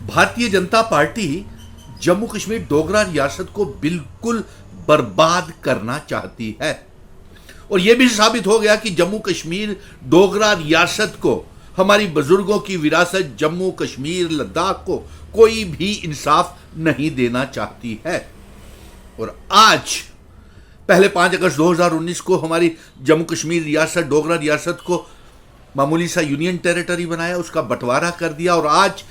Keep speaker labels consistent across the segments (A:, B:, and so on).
A: Bharatiya Janata party Jammu Kashmir Dogra रियासत को बिल्कुल बर्बाद करना चाहती है और यह भी साबित हो गया कि जम्मू कश्मीर डोगरा रियासत को, हमारी बुजुर्गों की विरासत जम्मू कश्मीर लद्दाख को कोई भी इंसाफ नहीं देना चाहती है। और आज पहले 5 अगस्त 2019 को हमारी जम्मू कश्मीर रियासत, डोगरा रियासत को मामूली सा यूनियन टेरिटरी बनाया, उसका बंटवारा कर दिया। और आज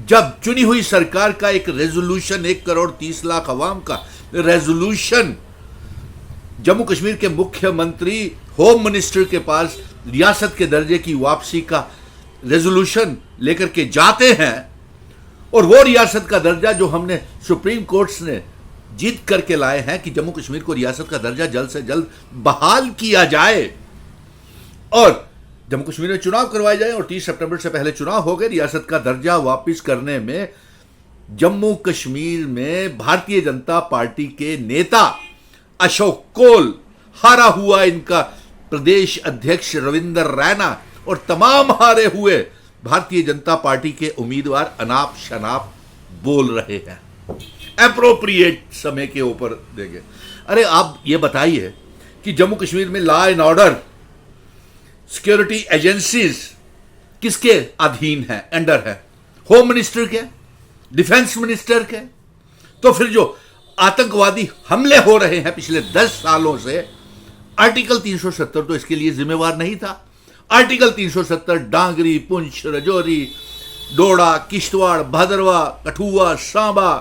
A: जब चुनी हुई सरकार का एक रेजोल्यूशन, 1,30,00,000 अवाम का रेजोल्यूशन जम्मू कश्मीर के मुख्यमंत्री, होम मिनिस्टर के पास रियासत के दर्जे की वापसी का रेजोल्यूशन लेकर के जाते हैं और वो रियासत का दर्जा जो हमने सुप्रीम कोर्ट ने जीत करके लाए हैं कि जम्मू कश्मीर को रियासत का दर्जा जल्द से जल्द बहाल किया जाए और जम्मू कश्मीर में चुनाव करवाए जाए और 30 सितंबर से पहले चुनाव हो गए। रियासत का दर्जा वापस करने में जम्मू कश्मीर में भारतीय जनता पार्टी के नेता अशोक कोल, हारा हुआ इनका प्रदेश अध्यक्ष रविंदर रैना और तमाम हारे हुए भारतीय जनता पार्टी के उम्मीदवार अनाप शनाप बोल रहे हैं, एप्रोप्रिएट समय के ऊपर देंगे। अरे आप ये बताइए कि जम्मू कश्मीर में law and order, security agencies किसके अधीन है, अंडर है? होम मिनिस्टर के, डिफेंस मिनिस्टर के। तो फिर जो आतंकवादी हमले हो रहे हैं पिछले 10 सालों से, आर्टिकल 370 तो इसके लिए जिम्मेवार नहीं था। आर्टिकल 370 डांगरी, पुंछ, रजौरी, डोडा, किश्तवाड़, भदरवा, कठुआ, सांबा,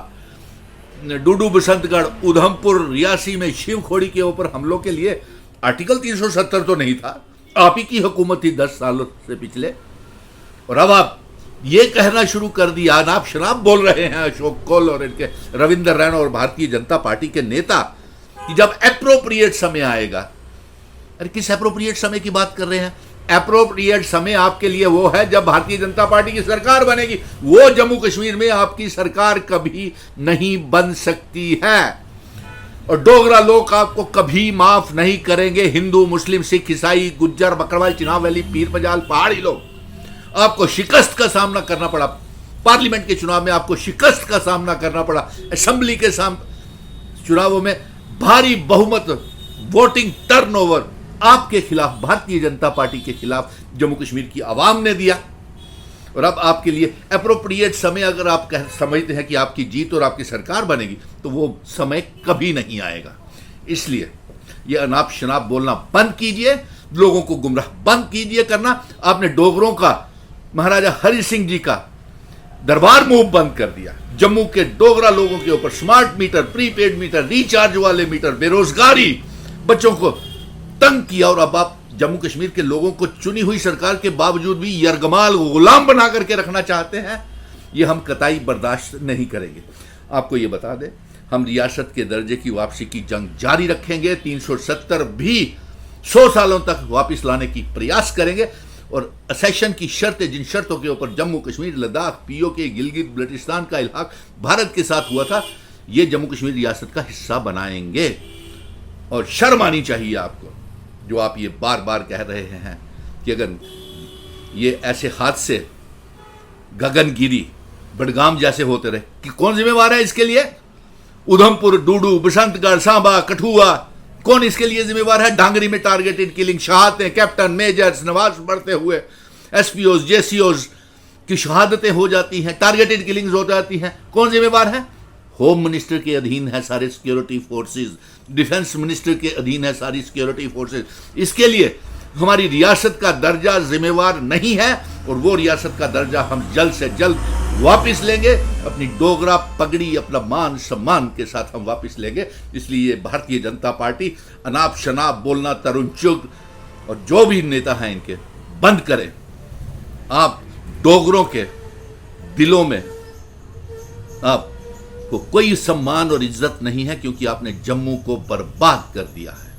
A: डूडू, बसंतगढ़, उधमपुर, रियासी में शिवखोड़ी के ऊपर हमलों के लिए आर्टिकल 370 तो नहीं था। आप ही की हुकूमत थी 10 सालों से पिछले, और अब आप ये कहना शुरू कर दिया, अनाप शनाप बोल रहे हैं अशोक कोल और इनके रविंदर रैना और भारतीय जनता पार्टी के नेता कि जब एप्रोप्रिएट समय आएगा। अरे किस एप्रोप्रिएट समय की बात कर रहे हैं? एप्रोप्रिएट समय आपके लिए वो है जब भारतीय जनता पार्टी की सरकार बनेगी। वो जम्मू कश्मीर में आपकी सरकार कभी नहीं बन सकती है और डोगरा लोग आपको कभी माफ नहीं करेंगे। हिंदू, मुस्लिम, सिख, ईसाई, गुज्जर, बकरवाल, चिनाब वैली, पीर पंजाल, पहाड़ी लोग, आपको शिकस्त का सामना करना पड़ा। पार्लियामेंट के चुनाव में आपको शिकस्त का सामना करना पड़ा। असेंबली के चुनावों में भारी बहुमत, वोटिंग टर्नओवर आपके खिलाफ, भारतीय जनता पार्टी के खिलाफ जम्मू कश्मीर की आवाम ने दिया। और अब आपके लिए एप्रोप्रिएट समय अगर आप समझते हैं कि आपकी जीत और आपकी सरकार बनेगी, तो वो समय कभी नहीं आएगा। इसलिए ये अनाप शनाप बोलना बंद कीजिए, लोगों को गुमराह बंद कीजिए करना। आपने डोगरों का, महाराजा हरि सिंह जी का दरबार मूव बंद कर दिया। जम्मू के डोगरा लोगों के ऊपर smart meter, prepaid meter, recharge वाले मीटर, बेरोजगारी, बच्चों को तंग किया। और अब आप जम्मू कश्मीर के लोगों को चुनी हुई सरकार के बावजूद भी यरगमाल, गुलाम बना करके रखना चाहते हैं। यह हम कतई बर्दाश्त नहीं करेंगे। आपको यह बता दें, हम रियासत के दर्जे की वापसी की जंग जारी रखेंगे। 370 भी 100 सालों तक वापस लाने की प्रयास करेंगे और असेशन की शर्तें, जिन शर्तों के ऊपर जम्मू कश्मीर, लद्दाख, पीओके, गिलगित बल्टिस्तान का इल्हाक भारत के साथ हुआ था, ये जम्मू कश्मीर रियासत का हिस्सा बनाएंगे। और शर्म आनी चाहिए आपको जो आप ये बार बार कह रहे हैं कि अगर ये ऐसे हादसे गगनगिरी, बडगाम जैसे होते रहे, कि कौन जिम्मेवार है इसके लिए? उधमपुर, डूडू, बसंतगढ़, सांबा, कठुआ, कौन इसके लिए जिम्मेवार है? डांगरी में टारगेटेड किलिंग, शहादतें, कैप्टन, मेजर्स, नवाज बढ़ते हुए एसपीओज, जेसीओज की शहादतें हो जाती हैं, टारगेटेड किलिंग्स हो जाती हैं। कौन जिम्मेवार है? होम मिनिस्टर के अधीन है सारे सिक्योरिटी फोर्सेस, डिफेंस मिनिस्टर के अधीन है सारी सिक्योरिटी फोर्सेस। इसके लिए हमारी रियासत का दर्जा जिम्मेवार नहीं है और वो रियासत का दर्जा हम जल्द से जल्द वापस लेंगे। अपनी डोगरा पगड़ी, अपना मान सम्मान के साथ हम वापस लेंगे। इसलिए भारतीय जनता पार्टी अनाप शनाप बोलना, तरुण चुग और जो भी नेता हैं इनके बंद करें। आप डोगरों के दिलों में आपको कोई सम्मान और इज्जत नहीं है, क्योंकि आपने जम्मू को बर्बाद कर दिया है।